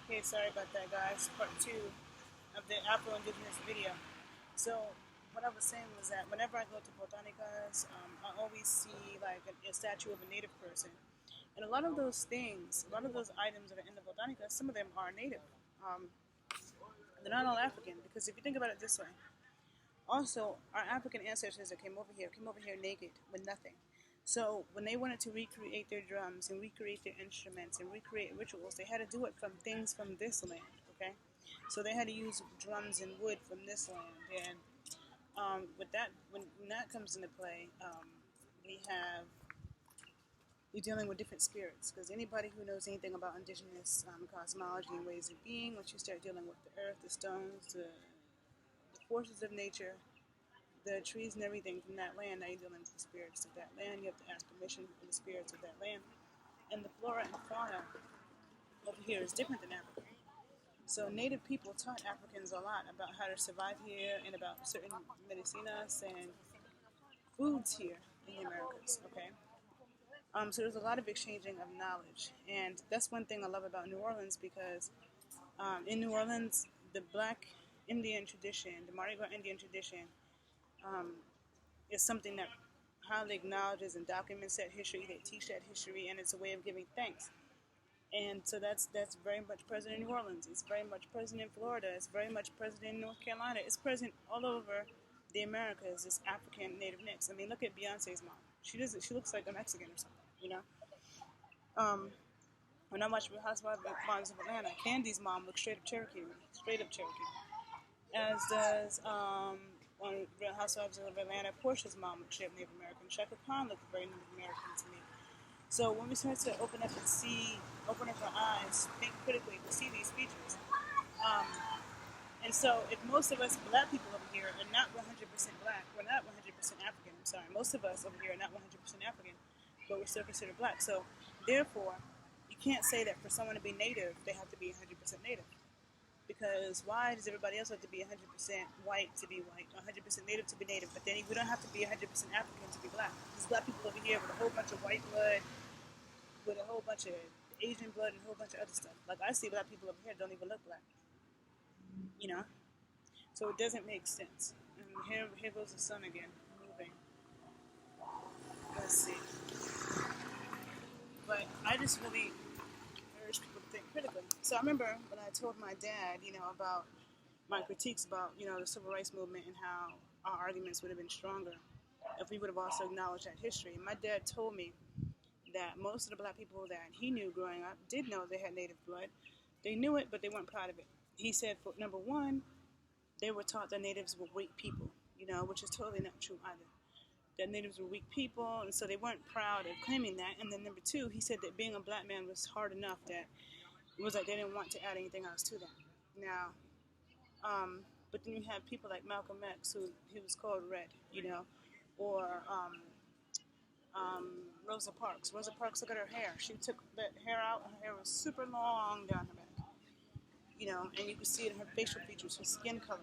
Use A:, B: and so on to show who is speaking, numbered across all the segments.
A: Okay, sorry about that, guys. Part 2 of the Afro Indigenous video. So, what I was saying was that whenever I go to botanicas, I always see like a statue of a native person. And a lot of those things, a lot of those items that are in the botanica, some of them are native. Um, they're not all African, because if you think about it this way, also, our African ancestors that came over here naked with nothing. So when they wanted to recreate their drums and recreate their instruments and recreate rituals, they had to do it from things from this land. Okay, so they had to use drums and wood from this land. And with that, when that comes into play, we have you're dealing with different spirits. Because anybody who knows anything about indigenous cosmology and ways of being, once you start dealing with the earth, the stones, the forces of nature, the trees and everything from that land, now you're dealing with the spirits of that land. You have to ask permission from the spirits of that land. And the flora and fauna over here is different than Africa. So native people taught Africans a lot about how to survive here and about certain medicinas and foods here in the Americas, okay? So there's a lot of exchanging of knowledge. And that's one thing I love about New Orleans, because in New Orleans, the black Indian tradition, the Mardi Gras Indian tradition, um, is something that highly acknowledges and documents that history. They teach that history, and it's a way of giving thanks. And so that's very much present in New Orleans. It's very much present in Florida. It's very much present in North Carolina. It's present all over the Americas. This African native mix. I mean, look at Beyonce's mom. She doesn't. She looks like a Mexican or something. You know. When I watch Real Housewives of Atlanta, Candy's mom looks straight up Cherokee to me. Straight up Cherokee. As does on Real Housewives of Atlanta, Portia's mom looks straight Native American. Shaka Khan looks very Native American to me. So when we start to open up our eyes, think critically to see these features. Um, and so if most of us black people over here are not 100% black, we're not 100% African, I'm sorry, most of us over here are not 100% African, but we're still considered black. So therefore, you can't say that for someone to be native, they have to be 100% native. Because why does everybody else have to be 100% white to be white, 100% native to be native, but then we don't have to be 100% African to be black? There's black people over here with a whole bunch of white blood, with a whole bunch of Asian blood, and a whole bunch of other stuff. Like, I see black people over here don't even look black, you know? So it doesn't make sense. And here goes the sun again, moving. Let's see. But I just really urge people to think critically. So I remember when I told my dad, about my critiques about, the civil rights movement and how our arguments would have been stronger if we would have also acknowledged that history. And my dad told me that most of the black people that he knew growing up did know they had native blood. They knew it, but they weren't proud of it. He said, for number one, they were taught that natives were weak people, which is totally not true either. That natives were weak people, and so they weren't proud of claiming that. And then number two, he said that being a black man was hard enough that it was like they didn't want to add anything else to that. Now, but then you have people like Malcolm X, who he was called Red, or Rosa Parks. Rosa Parks, look at her hair. She took that hair out. Her hair was super long down her back, and you could see it in her facial features, her skin color.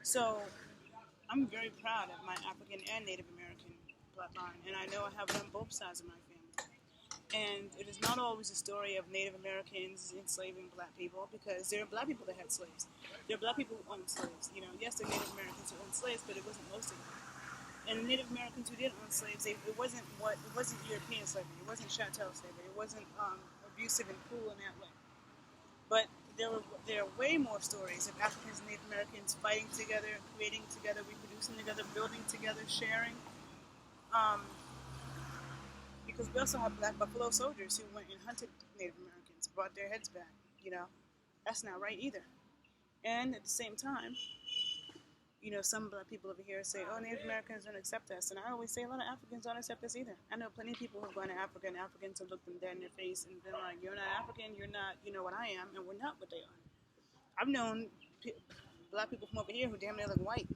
A: So I'm very proud of my African and Native American bloodline, and I know I have it on both sides of my family. And it is not always a story of Native Americans enslaving black people, because there are black people that had slaves. There are black people who owned slaves. Yes, there are Native Americans who owned slaves, but it wasn't most of them. And the Native Americans who did own slaves, it wasn't European slavery. It wasn't chattel slavery. It wasn't abusive and cruel in that way. But there are way more stories of Africans and Native Americans fighting together, creating together, reproducing together, building together, sharing. Because we also have black buffalo soldiers who went and hunted Native Americans, brought their heads back. That's not right either. And at the same time, some black people over here say, oh, Native Americans don't accept us. And I always say a lot of Africans don't accept us either. I know plenty of people who have gone to Africa, and Africans have looked them dead in their face and been like, you're not African, you're not, what I am, and we're not what they are. I've known black people from over here who damn near look white.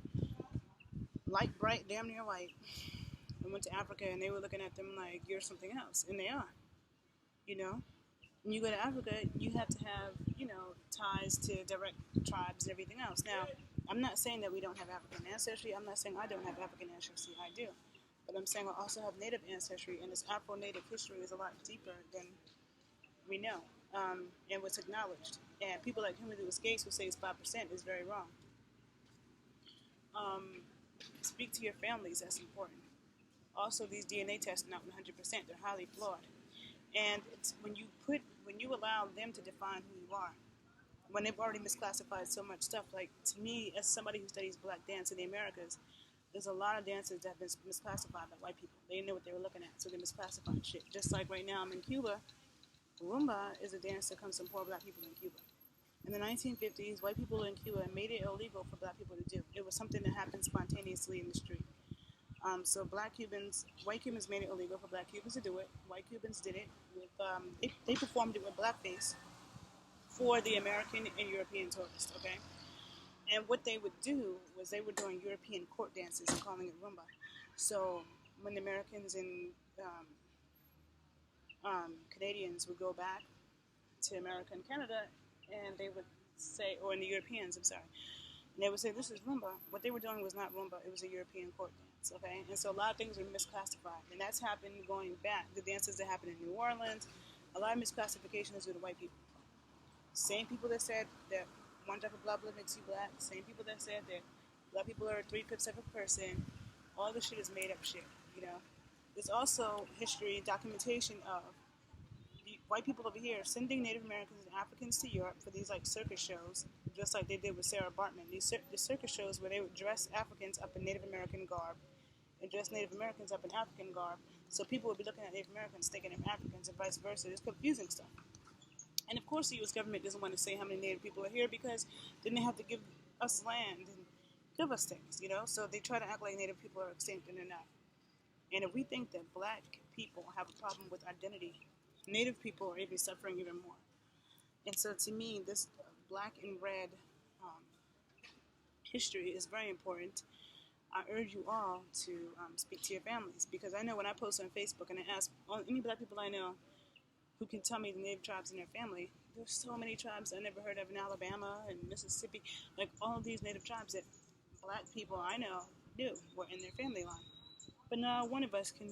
A: Light, bright, damn near white. I went to Africa, and they were looking at them like, you're something else. And they are. When you go to Africa, you have to have, ties to direct tribes and everything else. Now, I'm not saying that we don't have African ancestry. I'm not saying I don't have African ancestry. I do. But I'm saying I also have Native ancestry, and this Afro-Native history is a lot deeper than we know. and was acknowledged. And people like Henry Louis Gates who say it's 5% is very wrong. Um, Speak to your families. That's important. Also, these DNA tests are not 100%. They're highly flawed. And it's when you allow them to define who you are, when they've already misclassified so much stuff. Like, to me, as somebody who studies black dance in the Americas, there's a lot of dances that have been misclassified by white people. They didn't know what they were looking at, so they misclassified shit. Just like right now I'm in Cuba, Rumba is a dance that comes from poor black people in Cuba. In the 1950s, white people in Cuba made it illegal for black people to do. It was something that happened spontaneously in the street. So white Cubans made it illegal for black Cubans to do it. White Cubans did it with, they performed it with blackface for the American and European tourists, okay? And what they would do was they were doing European court dances and calling it rumba. So when the Americans and Canadians would go back to America and Canada, and they would say, or in the Europeans, I'm sorry, and they would say, this is rumba. What they were doing was not rumba, it was a European court dance, okay? And so a lot of things are misclassified, and that's happened going back. The dances that happened in New Orleans, a lot of misclassification is due to white people. Same people that said that one type of blah blah makes you black, same people that said that black people are 3/5 of a person, all this shit is made up shit, you know? There's also history and documentation of the white people over here sending Native Americans and Africans to Europe for these like circus shows, just like they did with Sarah Bartman. The circus shows where they would dress Africans up in Native American garb and dress Native Americans up in African garb, so people would be looking at Native Americans thinking they're Africans and vice versa. It's confusing stuff. And of course, the U.S. government doesn't want to say how many Native people are here because then they have to give us land and give us things, you know? So they try to act like Native people are extinct and they're not. And if we think that black people have a problem with identity, Native people are even suffering even more. And so to me, this black and red um, history is very important. I urge you all to speak to your families, because I know when I post on Facebook and I ask any black people I know who can tell me the native tribes in their family, there's so many tribes I never heard of in Alabama and Mississippi, like all these native tribes that black people I know knew were in their family line. But now one of us can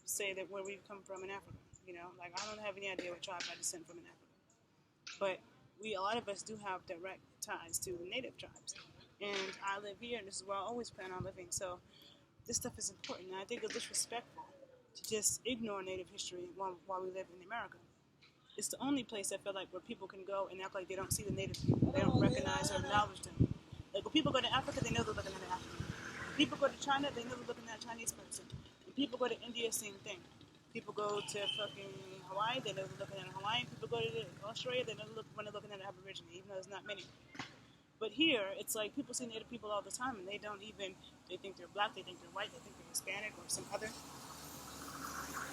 A: say that where we've come from in Africa, you know, like I don't have any idea what tribe I descend from in Africa. But a lot of us do have direct ties to the native tribes. And I live here, and this is where I always plan on living. So this stuff is important. And I think it's disrespectful to just ignore native history while we live in America. It's the only place I feel like where people can go and act like they don't see the native people. They don't recognize or acknowledge them. Like when people go to Africa, they know they're looking at an African. When people go to China, they know they're looking at a Chinese person. When people go to India, same thing. People go to fucking Hawaii, they know they're looking at a Hawaiian. People go to Australia, they know when they're looking at an Aborigine, even though there's not many. But here, it's like people see Native people all the time, and they think they're black, they think they're white, they think they're Hispanic or some other.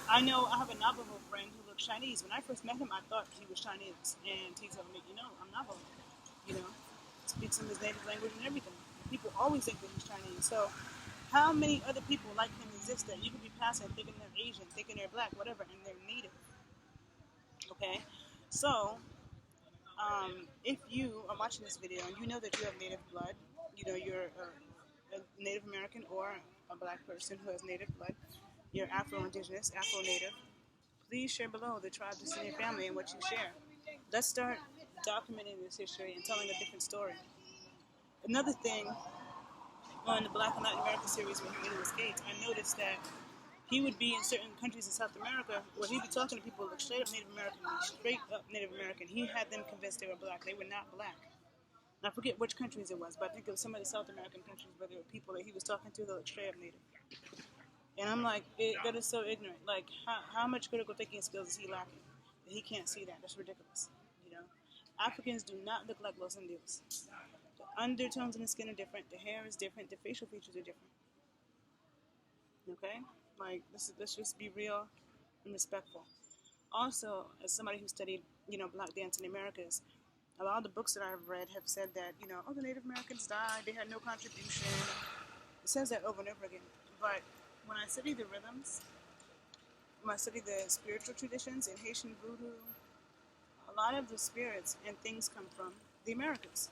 A: I know I have a Navajo friend who looks Chinese. When I first met him, I thought he was Chinese, and he told me, I'm Navajo, speaks in his native language and everything. People always think that he's Chinese. So how many other people like him exist that you could be passing thinking they're Asian, thinking they're black, whatever, and they're native? Okay? So, if you are watching this video and you know that you have native blood, you're a Native American or a black person who has native blood, you're Afro Indigenous, Afro Native, please share below the tribes that's in your family and what you share. Let's start documenting this history and telling a different story. Another thing, on the Black and Latin American series with Henry Louis Gates, I noticed that he would be in certain countries in South America where he'd be talking to people who look straight up Native American. He had them convinced they were black. They were not black. And I forget which countries it was, but I think it was some of the South American countries where there were people that he was talking to that looked straight up Native. And I'm like, that is so ignorant. Like, how much critical thinking skills is he lacking that he can't see that? That's ridiculous. Africans do not look like Los Indios. The undertones in the skin are different. The hair is different. The facial features are different. Okay? Like, let's just be real and respectful. Also, as somebody who studied, black dance in the Americas, a lot of the books that I've read have said that, the Native Americans died. They had no contribution. It says that over and over again. But when I study the rhythms, when I study the spiritual traditions in Haitian voodoo, a lot of the spirits and things come from the Americas.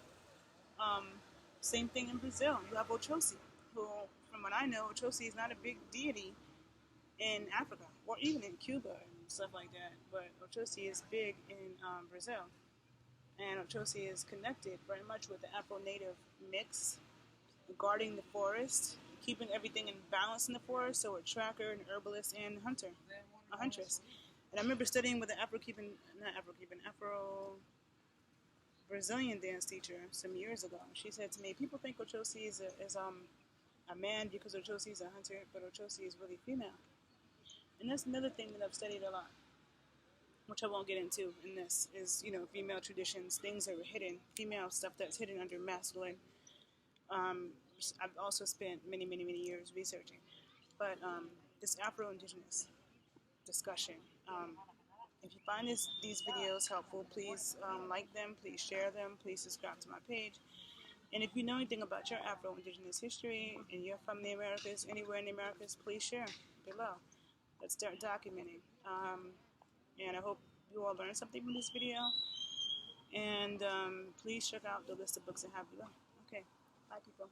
A: Same thing in Brazil. You have Ochosi, who, from what I know, Ochosi is not a big deity in Africa or even in Cuba. stuff like that. But Ochosi is big in Brazil, and Ochosi is connected very much with the Afro-Native mix, guarding the forest, keeping everything in balance in the forest. So a tracker, an herbalist, and a huntress. And I remember studying with an Afro Brazilian dance teacher some years ago. She said to me, people think Ochosi is a man because Ochosi is a hunter, but Ochosi is really female. And that's another thing that I've studied a lot, which I won't get into in this, is, female traditions, things that were hidden, female stuff that's hidden under masculine. I've also spent many, many, many years researching. But this Afro-Indigenous discussion, if you find these videos helpful, please like them, please share them, please subscribe to my page. And if you know anything about your Afro-Indigenous history and you're from the Americas, anywhere in the Americas, please share below. Let's start documenting. And I hope you all learned something from this video. And please check out the list of books I have below. Okay, bye people.